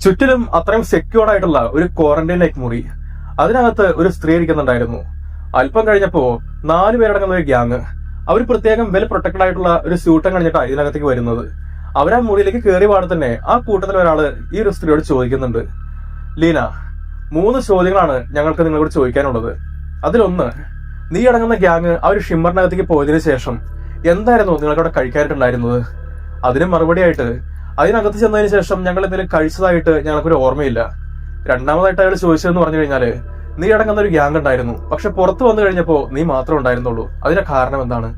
ചുറ്റിലും അത്രയും സെക്യൂർഡ് ആയിട്ടുള്ള ഒരു ക്വാറന്റൈൻ ലൈക്ക് മുറി. അതിനകത്ത് ഒരു സ്ത്രീ ഇരിക്കുന്നുണ്ടായിരുന്നു. അല്പം കഴിഞ്ഞപ്പോ 4 പേരടങ്ങുന്ന ഒരു ഗ്യാങ്, അവർ പ്രത്യേകം വെൽ പ്രൊട്ടക്റ്റഡ് ആയിട്ടുള്ള ഒരു സ്യൂട്ടം കഴിഞ്ഞിട്ടാണ് ഇതിനകത്തേക്ക് വരുന്നത്. അവരാ മുറിയിലേക്ക് കയറിയ പാടെ തന്നെ ആ കൂട്ടത്തിൽ ഒരാള് ഈ ഒരു സ്ത്രീയോട് ചോദിക്കുന്നുണ്ട്, ലീന, 3 ചോദ്യങ്ങളാണ് ഞങ്ങൾക്ക് നിങ്ങളോട് ചോദിക്കാനുള്ളത്. അതിലൊന്ന്, നീ അടങ്ങുന്ന ഗ്യാങ് ആ ഒരു ഷിമ്മറിനകത്തേക്ക് പോയതിനു ശേഷം എന്തായിരുന്നു നിങ്ങൾക്കവിടെ കഴിക്കാനായിട്ടുണ്ടായിരുന്നത്? അതിന് മറുപടിയായിട്ട്, അതിനകത്ത് ചെന്നതിന് ശേഷം ഞങ്ങൾ എന്തെങ്കിലും കഴിച്ചതായിട്ട് ഞങ്ങൾക്കൊരു ഓർമ്മയില്ല. രണ്ടാമതായിട്ട് അയാൾ ചോദിച്ചതെന്ന് പറഞ്ഞു കഴിഞ്ഞാല്, നീ അടങ്ങുന്ന ഒരു ഗ്യാങ് ഉണ്ടായിരുന്നു, പക്ഷെ പുറത്തു വന്നു കഴിഞ്ഞപ്പോ നീ മാത്രം ഉണ്ടായിരുന്നുള്ളൂ, അതിന്റെ കാരണം എന്താണ്?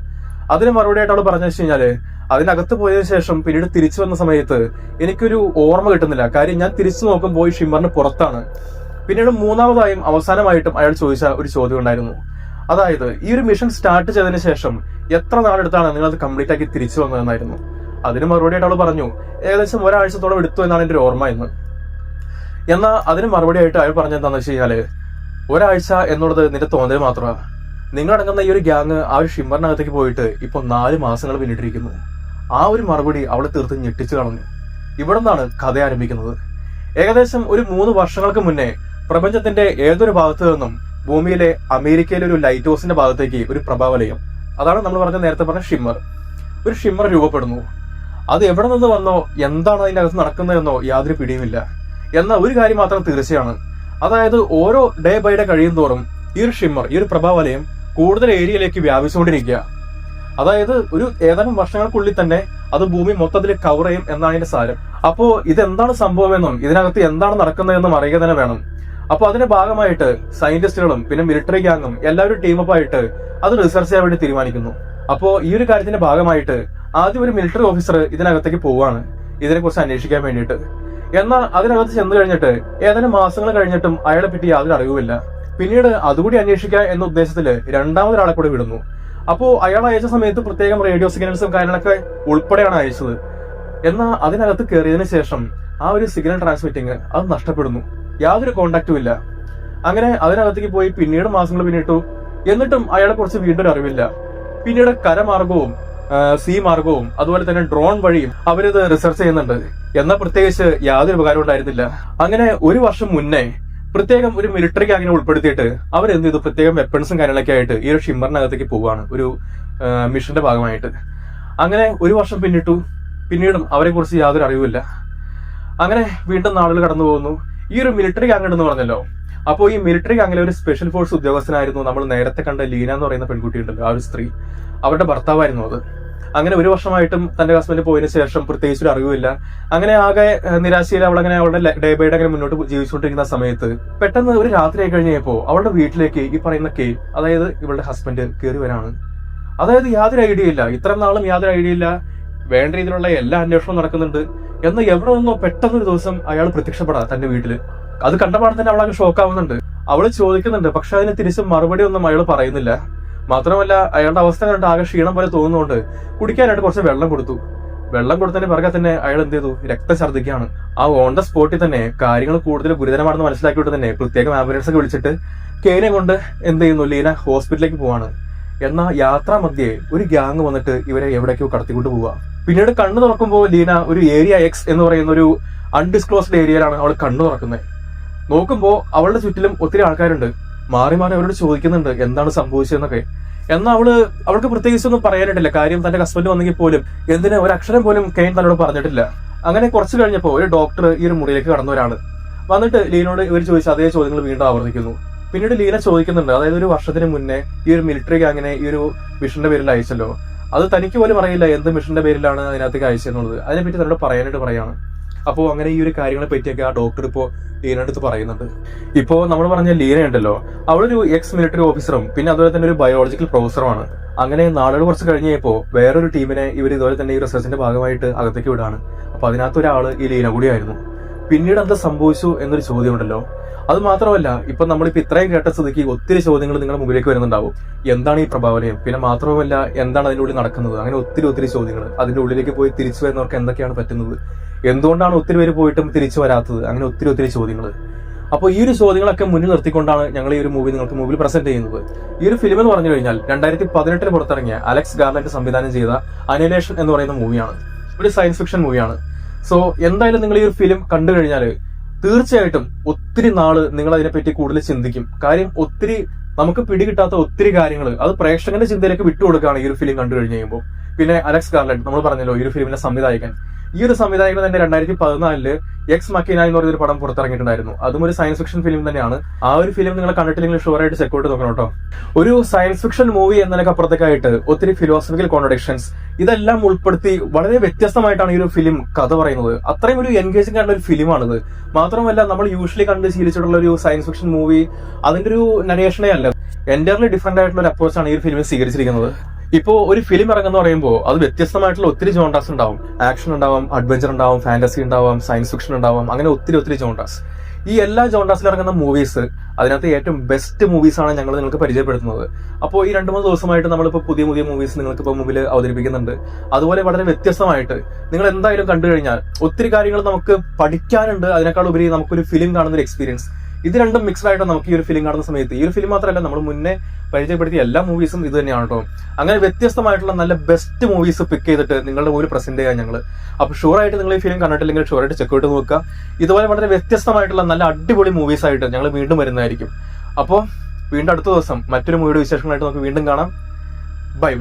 അതിന് മറുപടിയായിട്ട് അവൾ പറഞ്ഞു വെച്ച് കഴിഞ്ഞാല്, അതിനകത്ത് പോയതിനു ശേഷം പിന്നീട് തിരിച്ചു വന്ന സമയത്ത് എനിക്കൊരു ഓർമ്മ കിട്ടുന്നില്ല. കാര്യം ഞാൻ തിരിച്ചു നോക്കുമ്പോൾ ഈ ഷിമ്മറിന് പുറത്താണ്. പിന്നീട് മൂന്നാമതായും അവസാനമായിട്ടും അയാൾ ചോദിച്ച ഒരു ചോദ്യം ഉണ്ടായിരുന്നു. അതായത്, ഈ ഒരു മിഷൻ സ്റ്റാർട്ട് ചെയ്തതിനു ശേഷം എത്ര നാളെടുത്താണ് നിങ്ങൾ അത് കംപ്ലീറ്റ് ആക്കി തിരിച്ചു വന്നതെന്നായിരുന്നു. അതിന് മറുപടിയായിട്ട് അവൾ പറഞ്ഞു, ഏകദേശം ഒരാഴ്ചത്തോളം എടുത്തു എന്നാണ് എന്റെ ഒരു ഓർമ്മ എന്ന്. എന്നാൽ അതിന് മറുപടിയായിട്ട് അയാൾ പറഞ്ഞെന്താന്ന് വെച്ച് കഴിഞ്ഞാല്, ഒരാഴ്ച എന്നുള്ളത് നിന്റെ തോന്നൽ മാത്രമാണ്. നിങ്ങളടങ്ങുന്ന ഈ ഒരു ഗ്യാങ് ആ ഒരു ഷിമ്മറിനകത്തേക്ക് പോയിട്ട് ഇപ്പൊ 4 മാസങ്ങൾ പിന്നിട്ടിരിക്കുന്നു. ആ ഒരു മറുപടി അവളെ തീർത്ത് ഞെട്ടിച്ചു കളഞ്ഞു. ഇവിടെ നിന്നാണ് കഥ ആരംഭിക്കുന്നത്. ഏകദേശം ഒരു 3 വർഷങ്ങൾക്ക് മുന്നേ പ്രപഞ്ചത്തിന്റെ ഏതൊരു ഭാഗത്തു നിന്നും ഭൂമിയിലെ അമേരിക്കയിലെ ഒരു ലൈറ്റ് ഹൗസിന്റെ ഭാഗത്തേക്ക് ഒരു പ്രഭാവലയം, അതാണ് നമ്മൾ നേരത്തെ പറഞ്ഞ ഷിമ്മർ, ഒരു ഷിമ്മർ രൂപപ്പെടുന്നു. അത് എവിടെ നിന്ന് വന്നോ, എന്താണ് അതിന്റെ അകത്ത് നടക്കുന്നതെന്നോ യാതൊരു പിടിയുമില്ല. എന്നാൽ ഒരു കാര്യം മാത്രം തീർച്ചയാണ്, അതായത് ഓരോ ഡേ ബൈ ഡേ കഴിയും തോറും ഈ ഒരു ഷിമ്മർ, ഈ ഒരു പ്രഭാവലയം കൂടുതൽ ഏരിയയിലേക്ക് വ്യാപിച്ചുകൊണ്ടിരിക്കുക. അതായത് ഒരു ഏതാനും വർഷങ്ങൾക്കുള്ളിൽ തന്നെ അത് ഭൂമി മൊത്തത്തിൽ കവർ ചെയ്യും എന്നാണ് അതിന്റെ സാരം. അപ്പോ ഇതെന്താണ് സംഭവമെന്നും ഇതിനകത്ത് എന്താണ് നടക്കുന്നതെന്നും അറിയുക തന്നെ വേണം. അപ്പൊ അതിന്റെ ഭാഗമായിട്ട് സയന്റിസ്റ്റുകളും പിന്നെ മിലിറ്ററി ഗ്യാങ്ങും എല്ലാവരും ടീമപ്പ് ആയിട്ട് അത് റിസർച്ച് ചെയ്യാൻ വേണ്ടി തീരുമാനിക്കുന്നു. അപ്പോ ഈ ഒരു കാര്യത്തിന്റെ ഭാഗമായിട്ട് ആദ്യം ഒരു മിലിറ്ററി ഓഫീസർ ഇതിനകത്തേക്ക് പോവാണ്, ഇതിനെക്കുറിച്ച് അന്വേഷിക്കാൻ വേണ്ടിയിട്ട്. എന്നാൽ അതിനകത്ത് ചെന്ന് കഴിഞ്ഞിട്ട് ഏതാനും മാസങ്ങൾ കഴിഞ്ഞിട്ടും അയാളെ പറ്റി യാതൊരു അറിവുമില്ല. പിന്നീട് അതുകൂടി അന്വേഷിക്കുക എന്ന ഉദ്ദേശത്തില് രണ്ടാമതൊരാളെ കൂടെ വിടുന്നു. അപ്പോ അയാൾ അയച്ച സമയത്ത് പ്രത്യേകം റേഡിയോ സിഗ്നൽസും കാര്യങ്ങളൊക്കെ ഉൾപ്പെടെയാണ് അയച്ചത്. എന്നാൽ അതിനകത്ത് കയറിയതിനു ശേഷം ആ ഒരു സിഗ്നൽ ട്രാൻസ്മിറ്റിംഗ് അത് നഷ്ടപ്പെടുന്നു, യാതൊരു കോണ്ടാക്റ്റും ഇല്ല. അങ്ങനെ അതിനകത്തേക്ക് പോയി പിന്നീട് മാസങ്ങൾ പിന്നിട്ടു. എന്നിട്ടും അയാളെ കുറിച്ച് വീണ്ടും ഒരു അറിവില്ല. പിന്നീട് കരമാർഗവും സീ മാർഗവും അതുപോലെ തന്നെ ഡ്രോൺ വഴിയും അവരിത് റിസർച്ച് ചെയ്യുന്നുണ്ട്. എന്നാൽ പ്രത്യേകിച്ച് യാതൊരു ഉപകാരം ഉണ്ടായിരുന്നില്ല. അങ്ങനെ 1 വർഷം മുന്നേ പ്രത്യേകം ഒരു മിലിറ്ററി ഗ്യാങ്ങിനെ ഉൾപ്പെടുത്തിയിട്ട് അവരെന്ത് ചെയ്തു, പ്രത്യേകം വെപ്പൺസും കാര്യങ്ങളൊക്കെ ആയിട്ട് ഈ ഒരു ഷിമ്മറിനകത്തേക്ക് പോവാണ് ഒരു മിഷന്റെ ഭാഗമായിട്ട്. അങ്ങനെ 1 വർഷം പിന്നിട്ടു. പിന്നീടും അവരെ കുറിച്ച് യാതൊരു അറിവില്ല. അങ്ങനെ വീണ്ടും നാളുകൾ കടന്നു പോകുന്നു. ഈ ഒരു മിലിറ്ററി ഗ്യാങ് ഉണ്ടെന്ന് പറഞ്ഞല്ലോ, അപ്പോൾ ഈ മിലിറ്ററി ഗ്യാങ്ങിലെ ഒരു സ്പെഷ്യൽ ഫോഴ്സ് ഉദ്യോഗസ്ഥനായിരുന്നു നമ്മൾ നേരത്തെ കണ്ട ലീന എന്ന് പറയുന്ന പെൺകുട്ടി ഉണ്ടല്ലോ, ആ ഒരു സ്ത്രീ, അവരുടെ ഭർത്താവായിരുന്നു അത്. അങ്ങനെ 1 വർഷമായിട്ടും തന്റെ ഹസ്ബൻഡ് പോയതിനു ശേഷം പ്രത്യേകിച്ച് ഒരു അറിവില്ല. അങ്ങനെ ആകെ നിരാശയിൽ അവളങ്ങനെ അവളുടെ ഡേ ബൈ ഡേ അങ്ങനെ മുന്നോട്ട് ജീവിച്ചുകൊണ്ടിരിക്കുന്ന സമയത്ത് പെട്ടെന്ന് ഒരു രാത്രി ആയി കഴിഞ്ഞപ്പോ അവളുടെ വീട്ടിലേക്ക് ഈ പറയുന്ന അതായത് ഇവളുടെ ഹസ്ബൻഡ് കയറി വരാണ്. അതായത് യാതൊരു ഐഡിയ ഇല്ല, ഇത്രയും നാളും യാതൊരു ഐഡിയ ഇല്ല, വേണ്ട രീതിയിലുള്ള എല്ലാ അന്വേഷണവും നടക്കുന്നുണ്ട്. എന്നാൽ എവിടെ നിന്നോ പെട്ടെന്നൊരു ദിവസം അയാൾ പ്രത്യക്ഷപ്പെടാ തന്റെ വീട്ടില്. അത് കണ്ടപാടെ തന്നെ അവളങ്ങ് ഷോക്കാവുന്നുണ്ട്. അവള് ചോദിക്കുന്നുണ്ട്, പക്ഷെ അതിന് തിരിച്ചും മറുപടി ഒന്നും അയാൾ പറയുന്നില്ല. മാത്രമല്ല അയാളുടെ അവസ്ഥ കണ്ട് ആകെ ക്ഷീണം പോലെ തോന്നുന്നതുകൊണ്ട് കുടിക്കാനായിട്ട് കുറച്ച് വെള്ളം കൊടുത്തു. വെള്ളം കൊടുത്തതിന് പിറകെ തന്നെ അയാൾ എന്ത് ചെയ്തു, രക്തഛർദ്ദിക്കുകയാണ്. ആ ഓൺ ദ സ്പോട്ടിൽ തന്നെ കാര്യങ്ങൾ കൂടുതൽ ഗുരുതരമാണെന്ന് മനസ്സിലാക്കിയിട്ട് തന്നെ പ്രത്യേകം ആംബുലൻസ് ഒക്കെ വിളിച്ചിട്ട് കെയിനെ കൊണ്ട് എന്ത് ചെയ്യുന്നു, ലീന ഹോസ്പിറ്റലിലേക്ക് പോവാണ്. എന്നാൽ യാത്രാ മധ്യേ ഒരു ഗ്യാങ് വന്നിട്ട് ഇവരെ എവിടേക്കോ കടത്തിക്കൊണ്ട് പോവുക. പിന്നീട് കണ്ണു തുറക്കുമ്പോൾ ലീന ഒരു ഏരിയ എക്സ് എന്ന് പറയുന്ന ഒരു അൺഡിസ്ക്ലോസ്ഡ് ഏരിയയിലാണ് അവൾ കണ്ണു തുറക്കുന്നത്. നോക്കുമ്പോൾ അവളുടെ ചുറ്റിലും ഒത്തിരി ആൾക്കാരുണ്ട്. മാറി മാറി അവരോട് ചോദിക്കുന്നുണ്ട് എന്താണ് സംഭവിച്ചതെന്നൊക്കെ. എന്നാൽ അവൾക്ക് പ്രത്യേകിച്ചൊന്നും പറയാനായിട്ടില്ല. കാര്യം തന്റെ ഹസ്ബൻഡ് വന്നെങ്കിൽ പോലും എന്തിന് ഒരു അക്ഷരം പോലും കെയിൻ തന്നോട് പറഞ്ഞിട്ടില്ല. അങ്ങനെ കുറച്ച് കഴിഞ്ഞപ്പോൾ ഒരു ഡോക്ടർ ഈ ഒരു മുറിയിലേക്ക് കടന്നവരാണ് വന്നിട്ട് ലീനോട് ഇവർ ചോദിച്ച അതേ ചോദ്യങ്ങൾ വീണ്ടും ആവർത്തിക്കുന്നു. പിന്നീട് ലീന ചോദിക്കുന്നുണ്ട്, അതായത് 1 വർഷത്തിന് മുന്നേ ഈ ഒരു മിലിറ്ററി ഗ്യാങ്ങിനെ ഈ ഒരു മിഷന്റെ പേരിൽ അയച്ചല്ലോ, അത് തനിക്ക് പോലും അറിയില്ല എന്ത് മിഷന്റെ പേരിലാണ് അതിനകത്തേക്ക് അയച്ചെന്നുള്ളത്. അതിനെപ്പറ്റി തന്നോട് പറയാനായിട്ട് പറയാണ്. അപ്പോൾ അങ്ങനെ ഈ ഒരു കാര്യങ്ങളെ പറ്റിയൊക്കെ ആ ഡോക്ടർ ഇപ്പോൾ ലീനയുടെ അടുത്ത് പറയുന്നുണ്ട്. ഇപ്പോ നമ്മൾ പറഞ്ഞ ലീന ഉണ്ടല്ലോ, അവളൊരു എക്സ് മിലിറ്ററി ഓഫീസറും പിന്നെ അതുപോലെ തന്നെ ഒരു ബയോളജിക്കൽ പ്രൊഫസറുമാണ്. അങ്ങനെ നാളുകൾ കുറച്ച് കഴിഞ്ഞപ്പോ വേറൊരു ടീമിനെ ഇവർ ഇതുപോലെ തന്നെ ഈ റിസർച്ചിന്റെ ഭാഗമായിട്ട് അകത്തേക്ക് വിടാണ്. അപ്പൊ അതിനകത്ത് ഒരാള് ഈ ലീന കൂടിയായിരുന്നു. പിന്നീട് എന്താ സംഭവിച്ചു എന്നൊരു ചോദ്യം ഉണ്ടല്ലോ. അത് മാത്രമല്ല, ഇപ്പൊ നമ്മളിപ്പോ ഇത്രയും കേട്ട സ്ഥിതിക്ക് ഒത്തിരി ചോദ്യങ്ങൾ നിങ്ങളുടെ മുമ്പിലേക്ക് വരുന്നുണ്ടാവും. എന്താണ് ഈ പ്രഭാവലയം, പിന്നെ മാത്രവുമല്ല എന്താണ് അതിന്റെ ഉള്ളിൽ നടക്കുന്നത്, അങ്ങനെ ഒത്തിരി ചോദ്യങ്ങൾ. അതിന്റെ ഉള്ളിലേക്ക് പോയി തിരിച്ചു വരുന്നവർക്ക് എന്തൊക്കെയാണ് പറ്റുന്നത്, എന്തുകൊണ്ടാണ് ഒത്തിരി പേര് പോയിട്ടും തിരിച്ചു വരാത്തത്, അങ്ങനെ ഒത്തിരി ചോദ്യങ്ങൾ. അപ്പോൾ ഈ ഒരു ചോദ്യങ്ങളൊക്കെ മുന്നിൽ നിർത്തിക്കൊണ്ടാണ് ഞങ്ങൾ ഈ ഒരു മൂവി നിങ്ങൾക്ക് മുമ്പിൽ പ്രസന്റ് ചെയ്യുന്നത്. ഈ ഒരു ഫിലിം എന്ന് പറഞ്ഞു കഴിഞ്ഞാൽ 2018 പുറത്തിറങ്ങിയ അലക്സ് ഗാർലൻഡ് സംവിധാനം ചെയ്ത അനിലേഷൻ എന്ന് പറയുന്ന മൂവിയാണ്. ഒരു സയൻസ് ഫിക്ഷൻ മൂവിയാണ്. സോ എന്തായാലും നിങ്ങൾ ഈ ഒരു ഫിലിം കണ്ടു കഴിഞ്ഞാൽ തീർച്ചയായിട്ടും ഒത്തിരി നാള് നിങ്ങൾ അതിനെപ്പറ്റി കൂടുതൽ ചിന്തിക്കും. കാര്യം ഒത്തിരി നമുക്ക് പിടികിട്ടാത്ത ഒത്തിരി കാര്യങ്ങൾ അത് പ്രേക്ഷകന്റെ ചിന്തയിലേക്ക് വിട്ടുകൊടുക്കുകയാണ് ഈ ഒരു ഫിലിം കണ്ടു കഴിഞ്ഞ് കഴിയുമ്പോൾ. പിന്നെ അലക്സ് ഗാർലൻഡ്, നമ്മൾ പറഞ്ഞല്ലോ ഈ ഒരു ഫിലിമിന്റെ സംവിധായകൻ. ഈ ഒരു സംവിധായകൻ തന്നെ 2014 എക്സ് മക്കീന എന്ന് പറഞ്ഞൊരു പടം പുറത്തിറങ്ങിയിട്ടുണ്ടായിരുന്നു. അതും ഒരു സയൻസ് ഫിക്ഷൻ ഫിലിം തന്നെയാണ്. ആ ഒരു ഫിലിം നിങ്ങൾ കണ്ടിട്ടില്ലെങ്കിൽ ഷുവറായിട്ട് ചെക്കൗട്ട് നോക്കണം കേട്ടോ. ഒരു സയൻസ് ഫിക്ഷൻ മൂവി എന്നതിനൊക്കെ അപ്പുറത്തേക്കായിട്ട് ഒത്തിരി ഫിലോസഫിക്കൽ കോൺട്രഡിക്ഷൻസ് ഇതെല്ലാം ഉൾപ്പെടുത്തി വളരെ വ്യത്യസ്തമായിട്ടാണ് ഈ ഒരു ഫിലിം കഥ പറയുന്നത്. അത്രയും ഒരു എൻഗേജിംഗ് ആയിട്ടുള്ള ഒരു ഫിലിമാണിത്. മാത്രമല്ല നമ്മൾ യൂഷ്വലി കണ്ട് ശീലിച്ചിട്ടുള്ള ഒരു സയൻസ് ഫിക്ഷൻ മൂവി അതിന്റെ ഒരു നരേഷനേ അല്ല, എൻറ്റയർലി ഡിഫറെന്റ് ആയിട്ടുള്ള ഒരു അപ്രോച്ചാണ് ഈ ഒരു ഫിലിമിൽ സ്വീകരിച്ചിരിക്കുന്നത്. ഇപ്പോ ഒരു ഫിലിം ഇറങ്ങുന്ന പറയുമ്പോൾ അത് വ്യത്യസ്തമായിട്ടുള്ള ഒത്തിരി ജോൺറാസ് ഉണ്ടാവും. ആക്ഷൻ ഉണ്ടാവും, അഡ്വഞ്ചർ ഉണ്ടാവും, ഫാന്റസി ഉണ്ടാവും, സയൻസ് ഫിക്ഷൻ ഉണ്ടാവും, അങ്ങനെ ഒത്തിരി ജോൺറാസ്. ഈ എല്ലാ ജോൺറാസിൽ ഇറങ്ങുന്ന മൂവീസ് അതിനകത്ത് ഏറ്റവും ബെസ്റ്റ് മൂവീസ് ആണ് ഞങ്ങൾ നിങ്ങൾക്ക് പരിചയപ്പെടുത്തുന്നത്. അപ്പോൾ ഈ 2-3 ദിവസമായിട്ട് നമ്മളിപ്പോൾ പുതിയ മൂവീസ് നിങ്ങൾക്ക് ഇപ്പോൾ മുമ്പിൽ അവതരിപ്പിക്കുന്നുണ്ട്. അതുപോലെ വളരെ വ്യത്യസ്തമായിട്ട് നിങ്ങൾ എന്തായാലും കണ്ടു കഴിഞ്ഞാൽ ഒത്തിരി കാര്യങ്ങൾ നമുക്ക് പഠിക്കാനുണ്ട്. അതിനേക്കാൾ ഉപരി നമുക്കൊരു ഫിലിം കാണുന്ന ഒരു എക്സ്പീരിയൻസ്, ഇത് രണ്ടും മിക്സ്ഡ് ആയിട്ട് നമുക്ക് ഈ ഒരു ഫിലിം കാണുന്ന സമയത്ത്, ഈ ഒരു ഫിലിം മാത്രമല്ല നമ്മൾ മുന്നേ പരിചയപ്പെടുത്തിയ എല്ലാ മൂവീസും ഇത് തന്നെയാണ് കേട്ടോ. അങ്ങനെ വ്യത്യസ്തമായിട്ടുള്ള നല്ല ബെസ്റ്റ് മൂവീസ് പിക്ക് ചെയ്തിട്ട് നിങ്ങളുടെ മുമ്പിൽ പ്രസന്റ് ചെയ്യാൻ ഞങ്ങൾ. അപ്പോൾ ഷുവറായിട്ട് നിങ്ങൾ ഈ ഫിലിം കണ്ടിട്ടില്ലെങ്കിൽ ഷുവറായിട്ട് ചെക്കൗട്ട് നോക്കുക. ഇതുപോലെ വളരെ വ്യത്യസ്തമായിട്ടുള്ള നല്ല അടിപൊളി മൂവീസ് ആയിട്ട് ഞങ്ങൾ വീണ്ടും വരുന്നതായിരിക്കും. അപ്പോൾ വീണ്ടും അടുത്ത ദിവസം മറ്റൊരു മൂവിയുടെ വിശേഷങ്ങളായിട്ട് നമുക്ക് വീണ്ടും കാണാം. ബൈ.